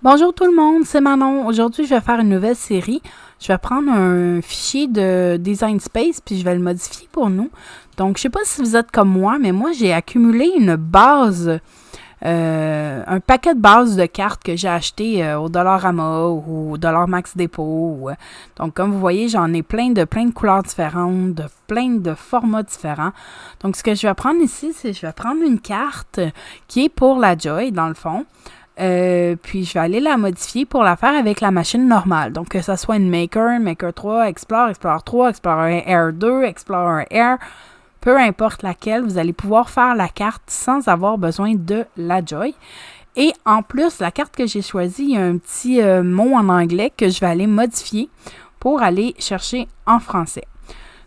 Bonjour tout le monde, c'est Manon. Aujourd'hui, je vais faire une nouvelle série. Je vais prendre un fichier de Design Space puis je vais le modifier pour nous. Donc, je sais pas si vous êtes comme moi, mais moi, j'ai accumulé une base, un paquet de bases de cartes que j'ai acheté au Dollarama ou au Dollar Max Depot. Donc, comme vous voyez, j'en ai plein de couleurs différentes, de plein de formats différents. Donc, ce que je vais prendre ici, c'est je vais prendre une carte qui est pour la Joy, dans le fond. Puis je vais aller la modifier pour la faire avec la machine normale. Donc, que ce soit une Maker, Maker 3, Explorer 3, Explorer Air 2, Explorer Air, peu importe laquelle, vous allez pouvoir faire la carte sans avoir besoin de la Joy. Et en plus, la carte que j'ai choisie, il y a un petit mot en anglais que je vais aller modifier pour aller chercher en français.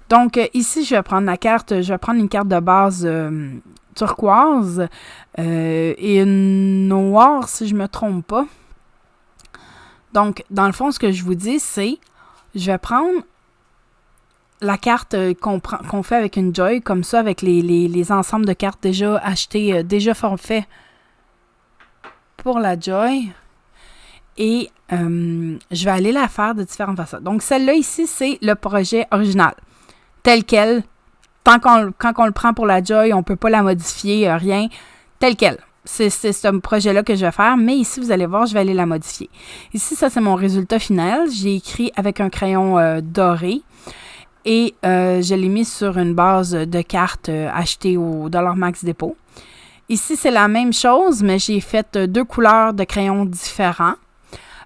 Donc, ici, je vais prendre une carte de base turquoise et une noire, si je ne me trompe pas. Donc, dans le fond, ce que je vous dis, c'est je vais prendre la carte qu'on fait avec une Joy, comme ça, avec les ensembles de cartes déjà achetées, déjà faits pour la Joy. Et je vais aller la faire de différentes façons. Donc, celle-là ici, c'est le projet original. Tel quel. Quand on le prend pour la Joy, on ne peut pas la modifier, rien. Tel quel. C'est ce projet-là que je vais faire, mais ici, vous allez voir, je vais aller la modifier. Ici, ça, c'est mon résultat final. J'ai écrit avec un crayon doré et je l'ai mis sur une base de cartes achetées au Dollar Max Depot. Ici, c'est la même chose, mais j'ai fait deux couleurs de crayons différents.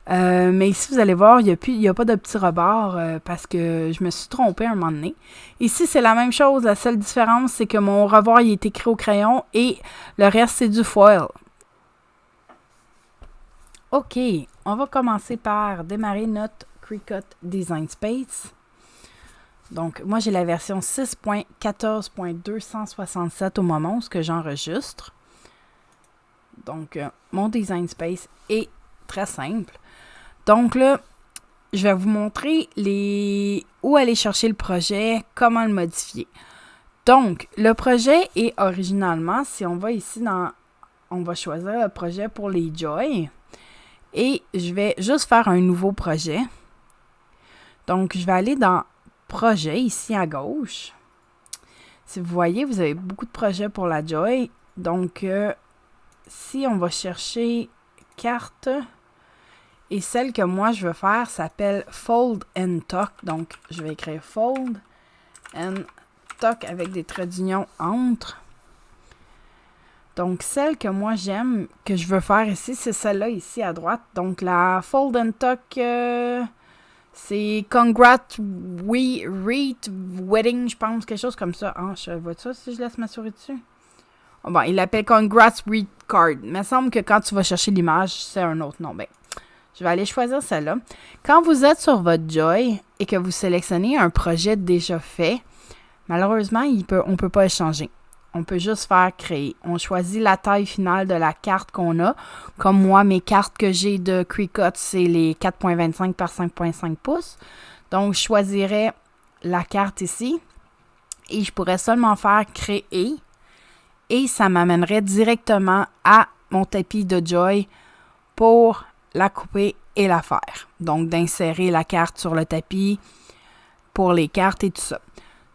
Mais ici, vous allez voir, il n'y a pas de petit rebord parce que je me suis trompée à un moment donné. Ici, c'est la même chose. La seule différence, c'est que mon rebord il est écrit au crayon et le reste, c'est du foil. OK, on va commencer par démarrer notre Cricut Design Space. Donc, moi, j'ai la version 6.14.267 au moment où j'enregistre. Donc, mon Design Space est très simple. Donc là, je vais vous montrer où aller chercher le projet, comment le modifier. Donc, le projet est originalement, si on va ici on va choisir le projet pour les Joy. Et je vais juste faire un nouveau projet. Donc, je vais aller dans Projet, ici à gauche. Si vous voyez, vous avez beaucoup de projets pour la Joy. Donc, si on va chercher Carte... Et celle que moi, je veux faire s'appelle Fold and Tuck. Donc, je vais écrire Fold and Tuck avec des traits d'union entre. Donc, celle que moi, j'aime, que je veux faire ici, c'est celle-là ici à droite. Donc, la Fold and Tuck, c'est Congrats Wreath Wedding, je pense, quelque chose comme ça. Ah, je vois ça si je laisse ma souris dessus. Oh, bon, il l'appelle Congrats Wreath Card. Il me semble que quand tu vas chercher l'image, c'est un autre nom. Ben, je vais aller choisir celle-là. Quand vous êtes sur votre Joy et que vous sélectionnez un projet déjà fait, malheureusement, on ne peut pas échanger. On peut juste faire créer. On choisit la taille finale de la carte qu'on a. Comme moi, mes cartes que j'ai de Cricut, c'est les 4.25 par 5.5 pouces. Donc, je choisirais la carte ici et je pourrais seulement faire créer. Et ça m'amènerait directement à mon tapis de Joy pour la couper et la faire. Donc, d'insérer la carte sur le tapis pour les cartes et tout ça.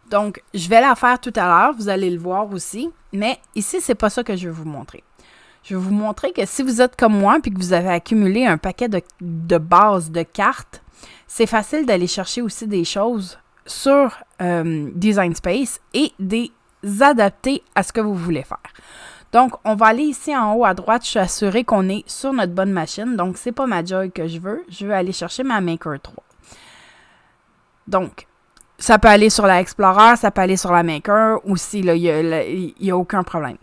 Donc, je vais la faire tout à l'heure. Vous allez le voir aussi. Mais ici, c'est pas ça que je vais vous montrer. Je vais vous montrer que si vous êtes comme moi et que vous avez accumulé un paquet de bases de cartes, c'est facile d'aller chercher aussi des choses sur Design Space et des adapter à ce que vous voulez faire. Donc, on va aller ici en haut à droite. Je suis assurée qu'on est sur notre bonne machine. Donc, c'est pas ma Joy que je veux. Je veux aller chercher ma Maker 3. Donc, ça peut aller sur la Explorer, ça peut aller sur la Maker aussi. Il n'y a aucun problème.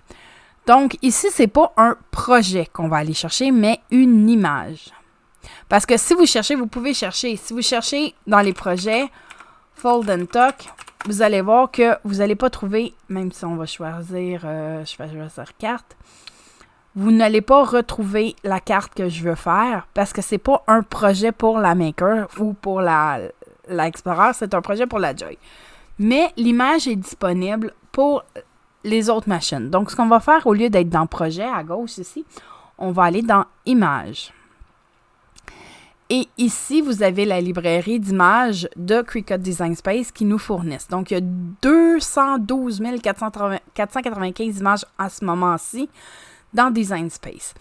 Donc, ici, c'est pas un projet qu'on va aller chercher, mais une image. Parce que si vous cherchez, vous pouvez chercher. Si vous cherchez dans les projets Fold and Tuck, vous allez voir que vous n'allez pas trouver, même si on va choisir, carte, vous n'allez pas retrouver la carte que je veux faire parce que c'est pas un projet pour la Maker ou pour la Explorer, c'est un projet pour la Joy. Mais l'image est disponible pour les autres machines. Donc, ce qu'on va faire, au lieu d'être dans Projet à gauche ici, on va aller dans Images. Et ici, vous avez la librairie d'images de Cricut Design Space qui nous fournissent. Donc, il y a 212 495 images à ce moment-ci dans Design Space.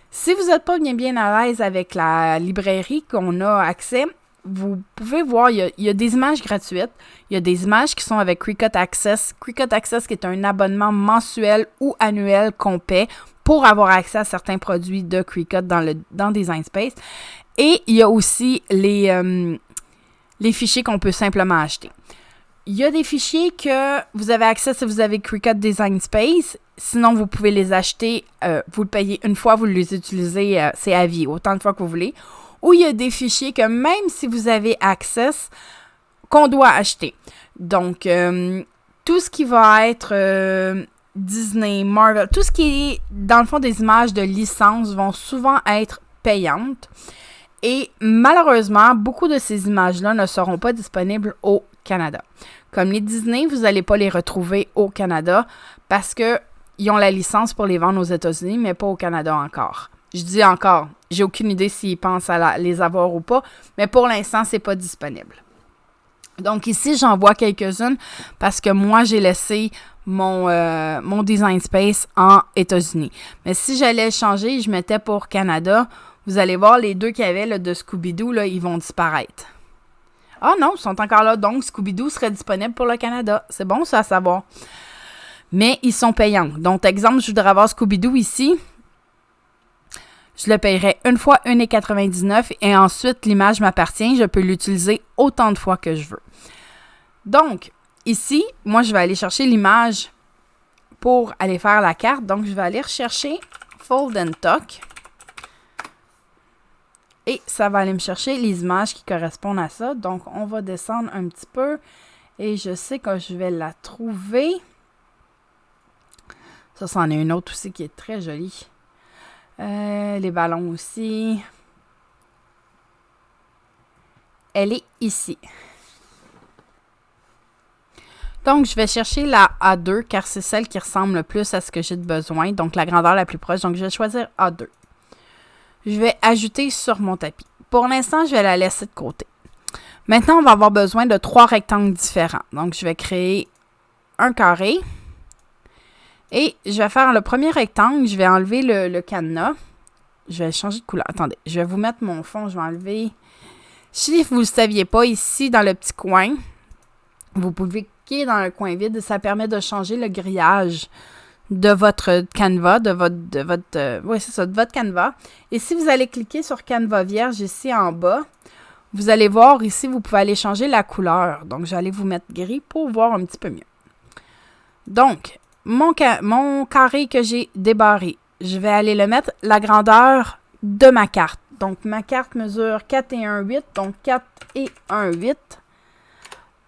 Si vous n'êtes pas bien à l'aise avec la librairie qu'on a accès, vous pouvez voir, il y a des images gratuites, il y a des images qui sont avec Cricut Access. Cricut Access qui est un abonnement mensuel ou annuel qu'on paie pour avoir accès à certains produits de Cricut dans Design Space. Et il y a aussi les fichiers qu'on peut simplement acheter. Il y a des fichiers que vous avez accès si vous avez Cricut Design Space. Sinon, vous pouvez les acheter, vous le payez une fois, vous les utilisez, c'est à vie, autant de fois que vous voulez. Ou il y a des fichiers que même si vous avez Access, qu'on doit acheter. Donc, tout ce qui va être Disney, Marvel, tout ce qui est, dans le fond, des images de licence vont souvent être payantes. Et malheureusement, beaucoup de ces images-là ne seront pas disponibles au Canada. Comme les Disney, vous n'allez pas les retrouver au Canada parce qu'ils ont la licence pour les vendre aux États-Unis, mais pas au Canada encore. Je dis encore, j'ai aucune idée s'ils pensent à les avoir ou pas, mais pour l'instant, c'est pas disponible. Donc ici, j'en vois quelques-unes parce que moi, j'ai laissé mon Design Space en États-Unis. Mais si j'allais changer, je mettais pour Canada. Vous allez voir, les deux qu'il y avait là, de Scooby-Doo, là, ils vont disparaître. Ah non, ils sont encore là. Donc, Scooby-Doo serait disponible pour le Canada. C'est bon, ça à savoir. Mais ils sont payants. Donc, exemple, je voudrais avoir Scooby-Doo ici. Je le paierais une fois 1,99 et ensuite, l'image m'appartient. Je peux l'utiliser autant de fois que je veux. Donc, ici, moi, je vais aller chercher l'image pour aller faire la carte. Donc, je vais aller rechercher Fold and Tuck. Et ça va aller me chercher les images qui correspondent à ça. Donc, on va descendre un petit peu. Et je sais que je vais la trouver. Ça, c'en est une autre aussi qui est très jolie. Les ballons aussi. Elle est ici. Donc, je vais chercher la A2 car c'est celle qui ressemble le plus à ce que j'ai de besoin. Donc, la grandeur la plus proche. Donc, je vais choisir A2. Je vais ajouter sur mon tapis. Pour l'instant, je vais la laisser de côté. Maintenant, on va avoir besoin de 3 rectangles différents. Donc, je vais créer un carré. Et je vais faire le premier rectangle. Je vais enlever le cadenas. Je vais changer de couleur. Attendez, je vais vous mettre mon fond. Je vais enlever... Si vous ne le saviez pas, ici, dans le petit coin, vous pouvez cliquer dans le coin vide et ça permet de changer le grillage de votre canevas, de votre canevas. Et si vous allez cliquer sur canevas vierge ici en bas, vous allez voir ici, vous pouvez aller changer la couleur. Donc, je vais aller vous mettre gris pour voir un petit peu mieux. Donc, mon carré que j'ai débarré, je vais aller le mettre la grandeur de ma carte. Donc, ma carte mesure 4 et 1,8, donc 4 et 1,8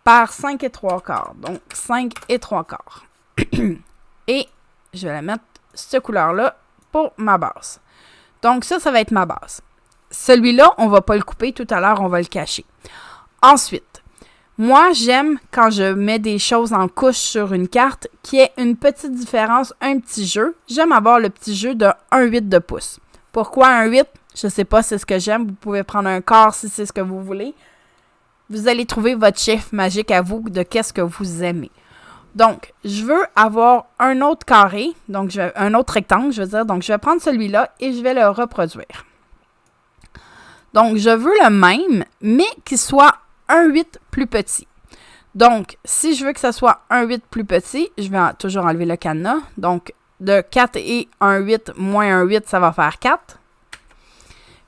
par 5 et 3 quarts. Donc, 5 et 3 quarts. Et je vais la mettre cette couleur-là pour ma base. Donc, ça va être ma base. Celui-là, on ne va pas le couper. Tout à l'heure, on va le cacher. Ensuite, moi, j'aime quand je mets des choses en couche sur une carte qui ait une petite différence, un petit jeu. J'aime avoir le petit jeu de 1,8 de pouce. Pourquoi 1,8? Je ne sais pas, c'est ce que j'aime. Vous pouvez prendre un quart si c'est ce que vous voulez. Vous allez trouver votre chiffre magique à vous de qu'est-ce que vous aimez. Donc, je veux avoir un autre carré, donc un autre rectangle, je veux dire. Donc, je vais prendre celui-là et je vais le reproduire. Donc, je veux le même, mais qu'il soit 1,8 plus petit. Donc, si je veux que ça soit 1,8 plus petit, je vais toujours enlever le cadenas. Donc, de 4 et 1,8 moins 1,8, ça va faire 4.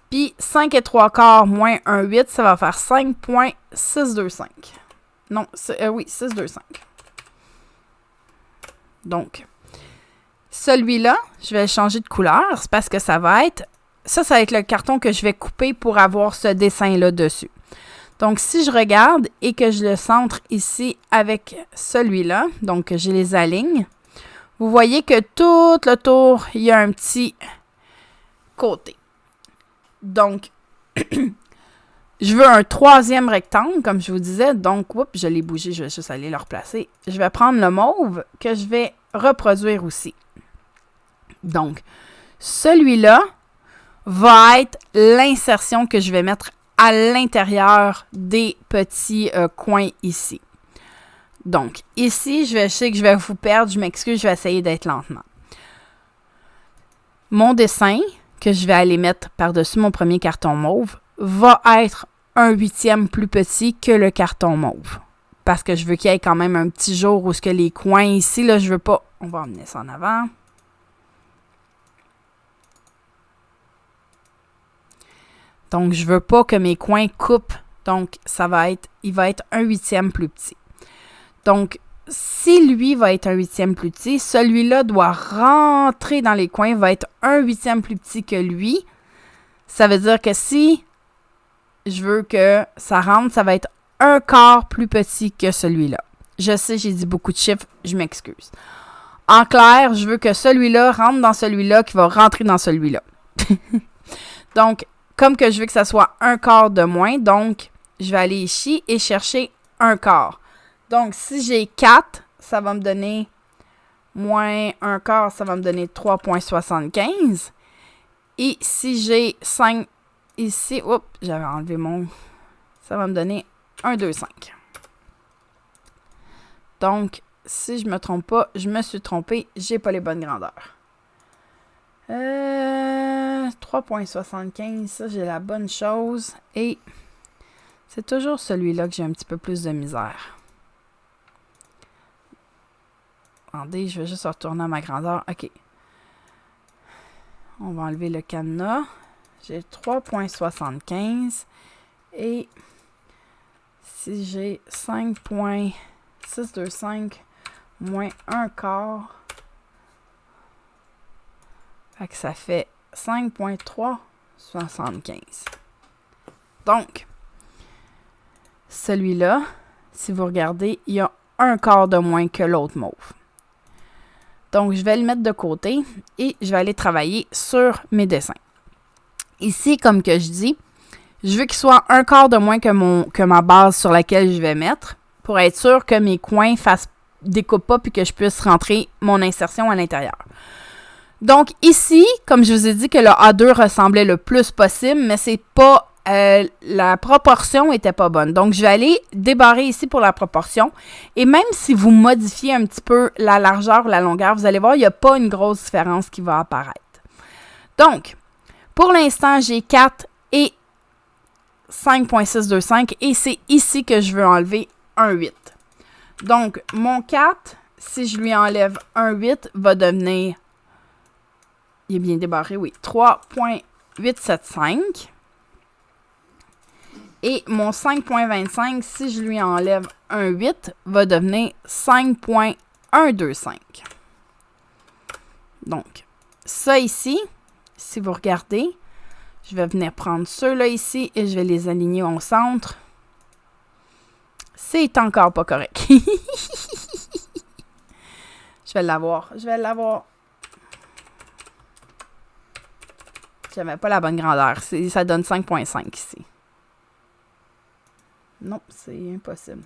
Puis, 5 et 3 quarts moins 1,8, ça va faire 5,625. Non, oui, 625. Donc, celui-là, je vais changer de couleur. C'est parce que ça va être le carton que je vais couper pour avoir ce dessin-là dessus. Donc, si je regarde et que je le centre ici avec celui-là, donc que je les aligne, vous voyez que tout le tour, il y a un petit côté. Donc, je veux un troisième rectangle, comme je vous disais. Donc, oups, je l'ai bougé, je vais juste aller le replacer. Je vais prendre le mauve que je vais reproduire aussi. Donc, celui-là va être l'insertion que je vais mettre à l'intérieur des petits coins ici. Donc, ici, je sais que je vais vous perdre. Je m'excuse, je vais essayer d'être lentement. Mon dessin, que je vais aller mettre par-dessus mon premier carton mauve, va être 1/8 plus petit que le carton mauve. Parce que je veux qu'il y ait quand même un petit jour où ce que les coins ici, là, je veux pas... On va emmener ça en avant. Donc, je veux pas que mes coins coupent. Donc, il va être 1/8 plus petit. Donc, si lui va être 1/8 plus petit, celui-là doit rentrer dans les coins, va être 1/8 plus petit que lui. Ça veut dire que si je veux que ça rentre, ça va être 1/4 plus petit que celui-là. Je sais, j'ai dit beaucoup de chiffres, je m'excuse. En clair, je veux que celui-là rentre dans celui-là qui va rentrer dans celui-là. Donc, comme que je veux que ça soit 1/4 de moins, donc je vais aller ici et chercher 1/4. Donc, si j'ai 4, ça va me donner moins 1/4, ça va me donner 3,75. Et si j'ai 5 ici, oups, j'avais enlevé mon... Ça va me donner 1,25. Donc, si je ne me trompe pas, je me suis trompée, j'ai pas les bonnes grandeurs. 3,75, ça, j'ai la bonne chose. Et c'est toujours celui-là que j'ai un petit peu plus de misère. Attendez, je vais juste retourner à ma grandeur. OK. On va enlever le cadenas. J'ai 3,75. Et si j'ai 5,625 moins 1/4, fait que ça fait 5,375. Donc, celui-là, si vous regardez, il y a 1/4 de moins que l'autre mauve. Donc, je vais le mettre de côté et je vais aller travailler sur mes dessins. Ici, comme que je dis, je veux qu'il soit 1/4 de moins que ma base sur laquelle je vais mettre pour être sûr que mes coins découpent pas puis que je puisse rentrer mon insertion à l'intérieur. Donc, ici, comme je vous ai dit que le A2 ressemblait le plus possible, mais c'est pas... la proportion n'était pas bonne. Donc, je vais aller débarrer ici pour la proportion. Et même si vous modifiez un petit peu la largeur ou la longueur, vous allez voir, il n'y a pas une grosse différence qui va apparaître. Donc, pour l'instant, j'ai 4 et 5,625 et c'est ici que je veux enlever 1,8. Donc, mon 4, si je lui enlève 1,8, va devenir, il est bien débarré, oui, 3,875. Et mon 5,25, si je lui enlève 1,8, va devenir 5,125. Donc, ça ici, si vous regardez, je vais venir prendre ceux-là ici et je vais les aligner au centre. C'est encore pas correct. Je vais l'avoir. J'avais pas la bonne grandeur. Ça donne 5,5 ici. Non, c'est impossible.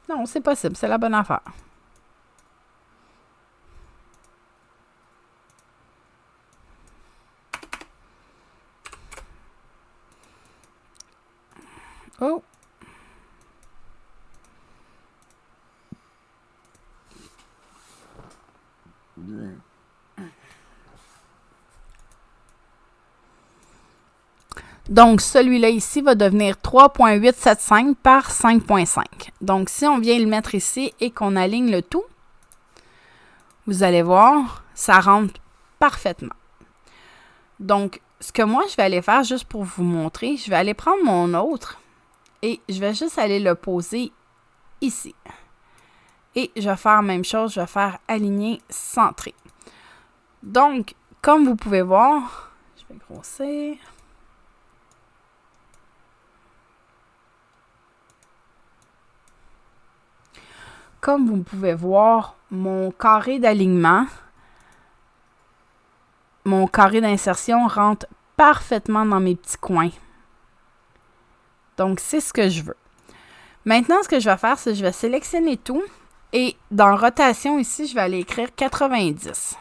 Non, c'est possible. C'est la bonne affaire. Oh! Donc, celui-là ici va devenir 3,875 par 5,5. Donc, si on vient le mettre ici et qu'on aligne le tout, vous allez voir, ça rentre parfaitement. Donc, ce que moi, je vais aller faire, juste pour vous montrer, je vais aller prendre mon autre et je vais juste aller le poser ici. Et je vais faire la même chose, je vais faire aligner, centré. Donc, comme vous pouvez voir, je vais grossir. Comme vous pouvez voir, mon carré d'alignement, mon carré d'insertion rentre parfaitement dans mes petits coins. Donc, c'est ce que je veux. Maintenant, ce que je vais faire, c'est que je vais sélectionner tout. Et dans rotation ici, je vais aller écrire 90.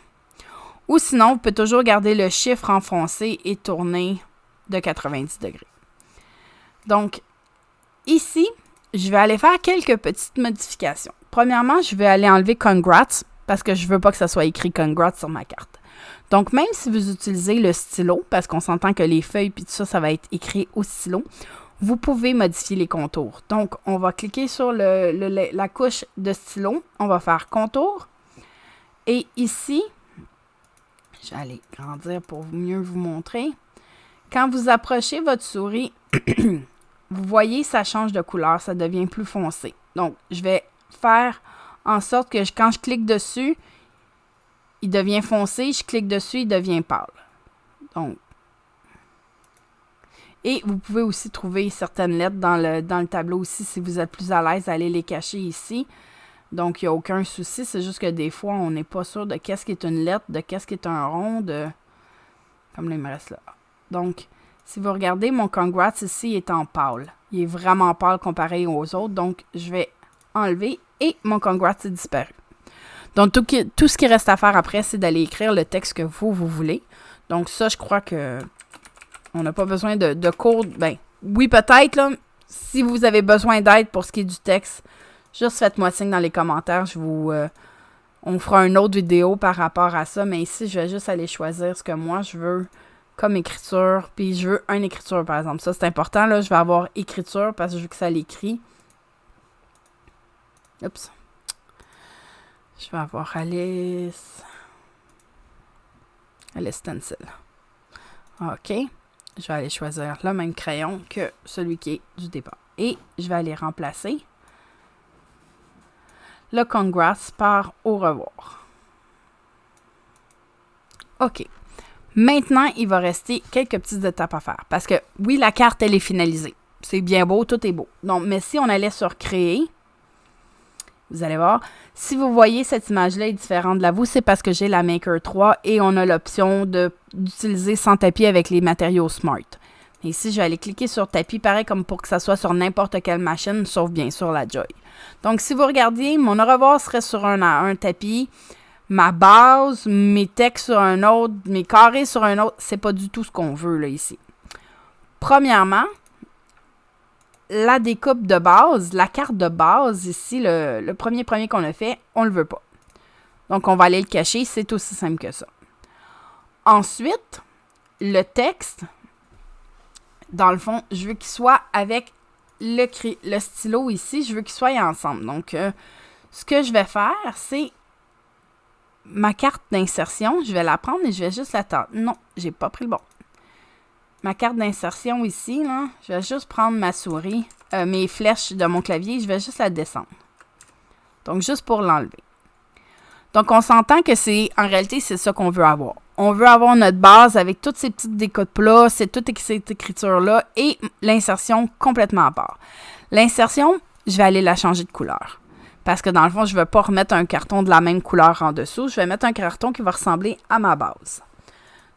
Ou sinon, vous pouvez toujours garder le chiffre enfoncé et tourner de 90 degrés. Donc, ici, je vais aller faire quelques petites modifications. Premièrement, je vais aller enlever Congrats parce que je ne veux pas que ça soit écrit Congrats sur ma carte. Donc, même si vous utilisez le stylo, parce qu'on s'entend que les feuilles et tout ça, ça va être écrit au stylo, vous pouvez modifier les contours. Donc, on va cliquer sur la couche de stylo. On va faire contour. Et ici, je vais aller grandir pour mieux vous montrer. Quand vous approchez votre souris, vous voyez, ça change de couleur, ça devient plus foncé. Donc, je vais faire en sorte que quand je clique dessus, il devient foncé. Je clique dessus, il devient pâle. Donc, et vous pouvez aussi trouver certaines lettres dans le tableau aussi, si vous êtes plus à l'aise, allez les cacher ici. Donc, il n'y a aucun souci. C'est juste que des fois, on n'est pas sûr de qu'est-ce qui est une lettre, de qu'est-ce qui est un rond, comme là, il me reste là. Donc, si vous regardez, mon Congrats ici est en pâle. Il est vraiment pâle comparé aux autres. Donc, je vais enlever et mon Congrats est disparu. Donc, tout ce qui reste à faire après, c'est d'aller écrire le texte que vous voulez. Donc, ça, je crois que on n'a pas besoin de cours. Ben, oui, peut-être, là. Si vous avez besoin d'aide pour ce qui est du texte, juste faites-moi signe dans les commentaires. On fera une autre vidéo par rapport à ça. Mais ici, je vais juste aller choisir ce que moi, je veux comme écriture. Puis, je veux une écriture, par exemple. Ça, c'est important, là. Je vais avoir écriture parce que je veux que ça l'écrit. Oups. Je vais avoir Alice Stencil. OK. Je vais aller choisir le même crayon que celui qui est du départ. Et je vais aller remplacer le Congrats par au revoir. OK. Maintenant, il va rester quelques petites étapes à faire. Parce que, oui, la carte, elle est finalisée. C'est bien beau, tout est beau. Donc, mais si on allait sur Créer, vous allez voir, si vous voyez cette image-là est différente de la vôtre, c'est parce que j'ai la Maker 3 et on a l'option d'utiliser sans tapis avec les matériaux Smart. Et ici, je vais aller cliquer sur tapis, pareil comme pour que ça soit sur n'importe quelle machine, sauf bien sûr la Joy. Donc, si vous regardez, mon au revoir serait sur un tapis, ma base, mes textes sur un autre, mes carrés sur un autre, c'est pas du tout ce qu'on veut là ici. Premièrement, la découpe de base, la carte de base ici, le premier qu'on a fait, on le veut pas. Donc, on va aller le cacher, c'est aussi simple que ça. Ensuite, le texte, dans le fond, je veux qu'il soit avec le stylo ici, je veux qu'ils soient ensemble. Donc, ce que je vais faire, c'est ma carte d'insertion, je vais la prendre et je vais juste la tendre. Non, j'ai pas pris le bon. Ma carte d'insertion ici, là, je vais juste prendre ma souris, mes flèches de mon clavier, je vais juste la descendre. Donc, juste pour l'enlever. Donc, on s'entend que en réalité, c'est ça qu'on veut avoir. On veut avoir notre base avec toutes ces petites découpes-là, c'est toute cette écriture-là et l'insertion complètement à part. L'insertion, je vais aller la changer de couleur. Parce que dans le fond, je ne veux pas remettre un carton de la même couleur en dessous. Je vais mettre un carton qui va ressembler à ma base.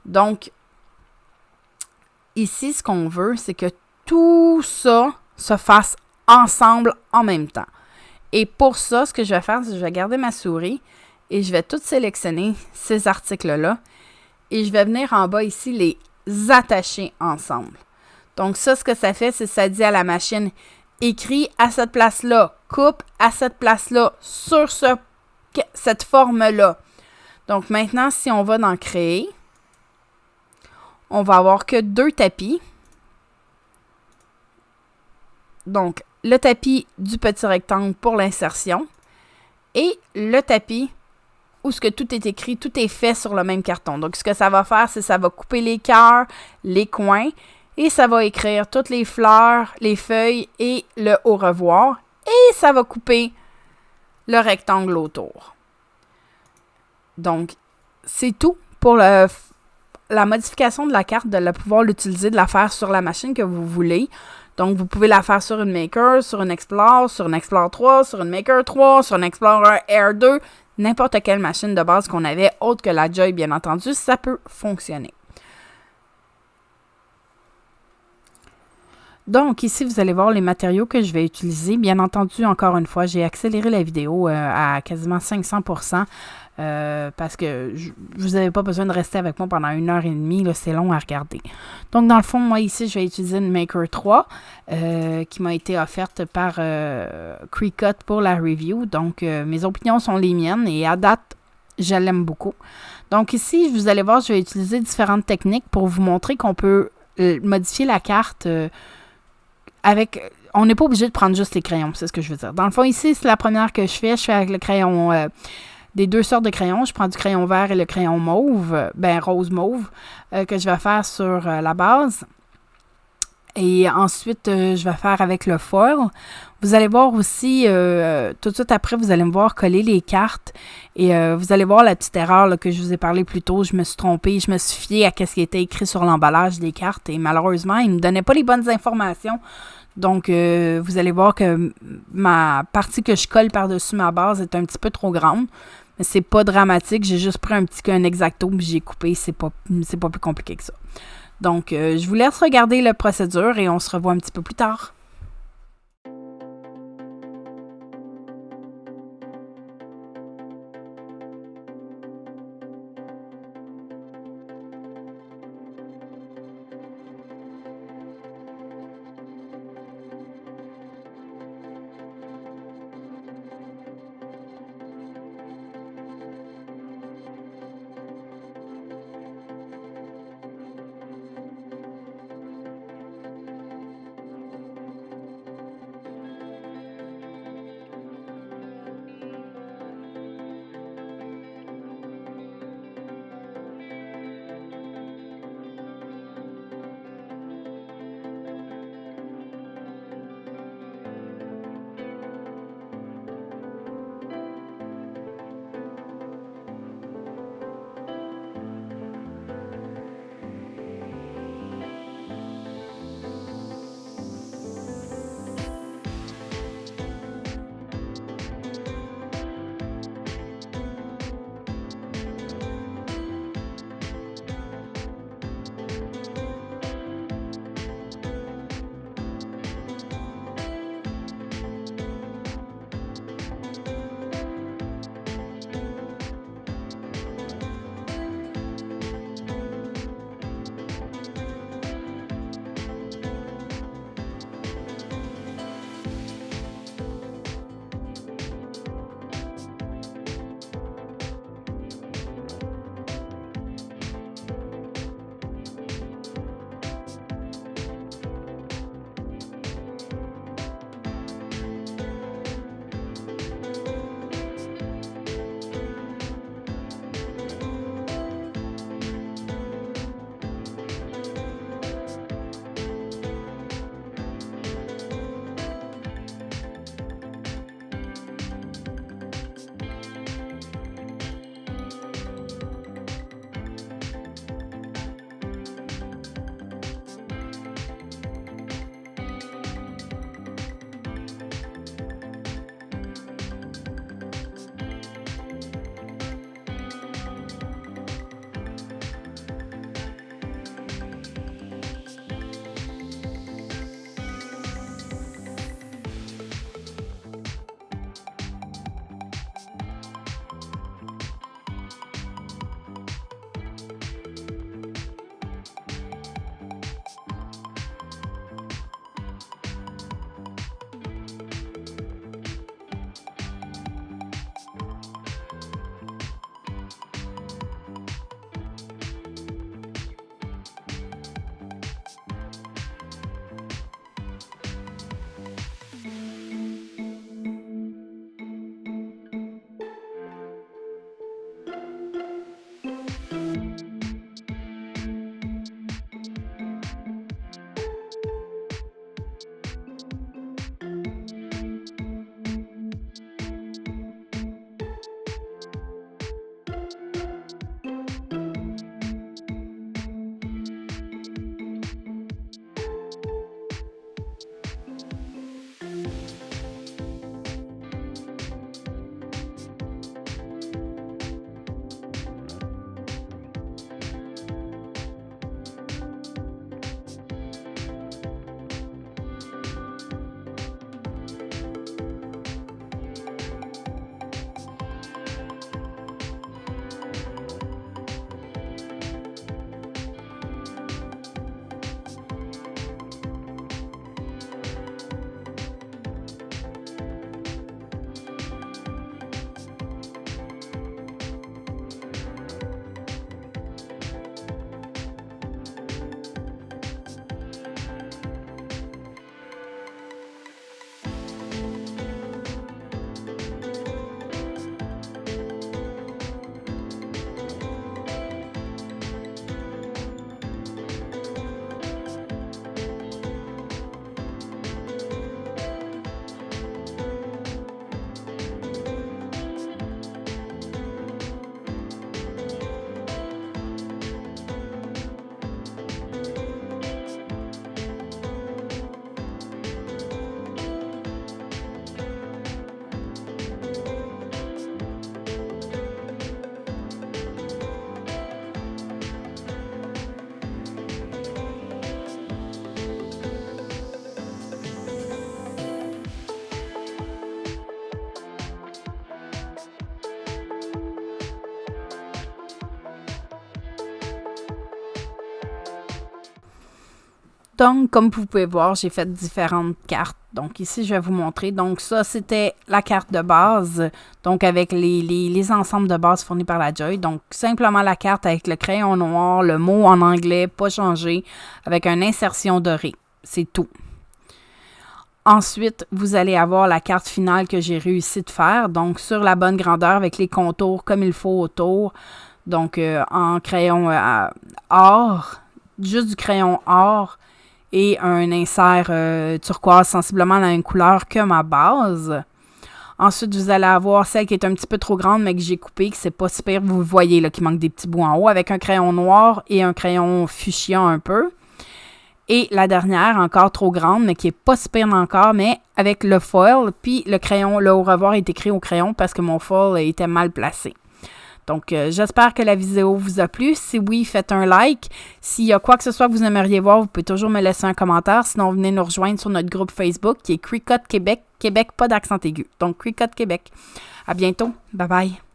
Donc, ici, ce qu'on veut, c'est que tout ça se fasse ensemble en même temps. Et pour ça, ce que je vais faire, c'est que je vais garder ma souris et je vais tout sélectionner ces articles-là. Et je vais venir en bas ici les attacher ensemble. Donc ça, ce que ça fait, c'est que ça dit à la machine, écris à cette place-là, coupe à cette place-là, sur cette forme-là. Donc maintenant, si on va dans Créer, on va avoir que 2 tapis. Donc, le tapis du petit rectangle pour l'insertion et le tapis où ce que tout est écrit, tout est fait sur le même carton. Donc, ce que ça va faire, c'est que ça va couper les cœurs, les coins et ça va écrire toutes les fleurs, les feuilles et le au revoir. Et ça va couper le rectangle autour. Donc, c'est tout pour la modification de la carte, de pouvoir l'utiliser, de la faire sur la machine que vous voulez. Donc, vous pouvez la faire sur une Maker, sur une Explorer, sur une Explorer 3, sur une Maker 3, sur une Explorer Air 2, n'importe quelle machine de base qu'on avait, autre que la Joy, bien entendu, ça peut fonctionner. Donc, ici, vous allez voir les matériaux que je vais utiliser. Bien entendu, encore une fois, j'ai accéléré la vidéo à quasiment 500%. Parce que vous n'avez pas besoin de rester avec moi pendant 1 heure et demie, c'est long à regarder. Donc, dans le fond, moi, ici, je vais utiliser une Maker 3 qui m'a été offerte par Cricut pour la review. Donc, mes opinions sont les miennes et à date, je l'aime beaucoup. Donc, ici, vous allez voir, je vais utiliser différentes techniques pour vous montrer qu'on peut modifier la carte avec... On n'est pas obligé de prendre juste les crayons, c'est ce que je veux dire. Dans le fond, ici, c'est la première que je fais. Je fais avec le crayon... des deux sortes de crayons. Je prends du crayon vert et le crayon mauve, rose mauve, que je vais faire sur la base. Et ensuite, je vais faire avec le foil. Vous allez voir aussi, tout de suite après, vous allez me voir coller les cartes. Et vous allez voir la petite erreur là, que je vous ai parlé plus tôt. Je me suis trompée. Je me suis fiée à ce qui était écrit sur l'emballage des cartes. Et malheureusement, il ne me donnait pas les bonnes informations. Donc, vous allez voir que ma partie que je colle par-dessus ma base est un petit peu trop grande. Mais c'est pas dramatique. J'ai juste pris un X-Acto et j'ai coupé. C'est pas plus compliqué que ça. Donc, je vous laisse regarder la procédure et on se revoit un petit peu plus tard. Donc, comme vous pouvez voir, j'ai fait différentes cartes. Donc, ici, je vais vous montrer. Donc, ça, c'était la carte de base. Donc, avec les ensembles de base fournis par la Joy. Donc, simplement la carte avec le crayon noir, le mot en anglais, pas changé, avec une insertion dorée. C'est tout. Ensuite, vous allez avoir la carte finale que j'ai réussi de faire. Donc, sur la bonne grandeur avec les contours comme il faut autour. Donc, en crayon or, juste du crayon or et un insert turquoise sensiblement la même couleur que ma base. Ensuite, vous allez avoir celle qui est un petit peu trop grande, mais que j'ai coupée, que c'est pas super. Vous voyez là, qu'il manque des petits bouts en haut, avec un crayon noir et un crayon fuchsia un peu. Et la dernière, encore trop grande, mais qui est pas super encore, mais avec le foil, puis le crayon, le au revoir est écrit au crayon parce que mon foil était mal placé. Donc, j'espère que la vidéo vous a plu. Si oui, faites un like. S'il y a quoi que ce soit que vous aimeriez voir, vous pouvez toujours me laisser un commentaire. Sinon, venez nous rejoindre sur notre groupe Facebook qui est Cricut Québec. Québec, pas d'accent aigu. Donc, Cricut Québec. À bientôt. Bye bye.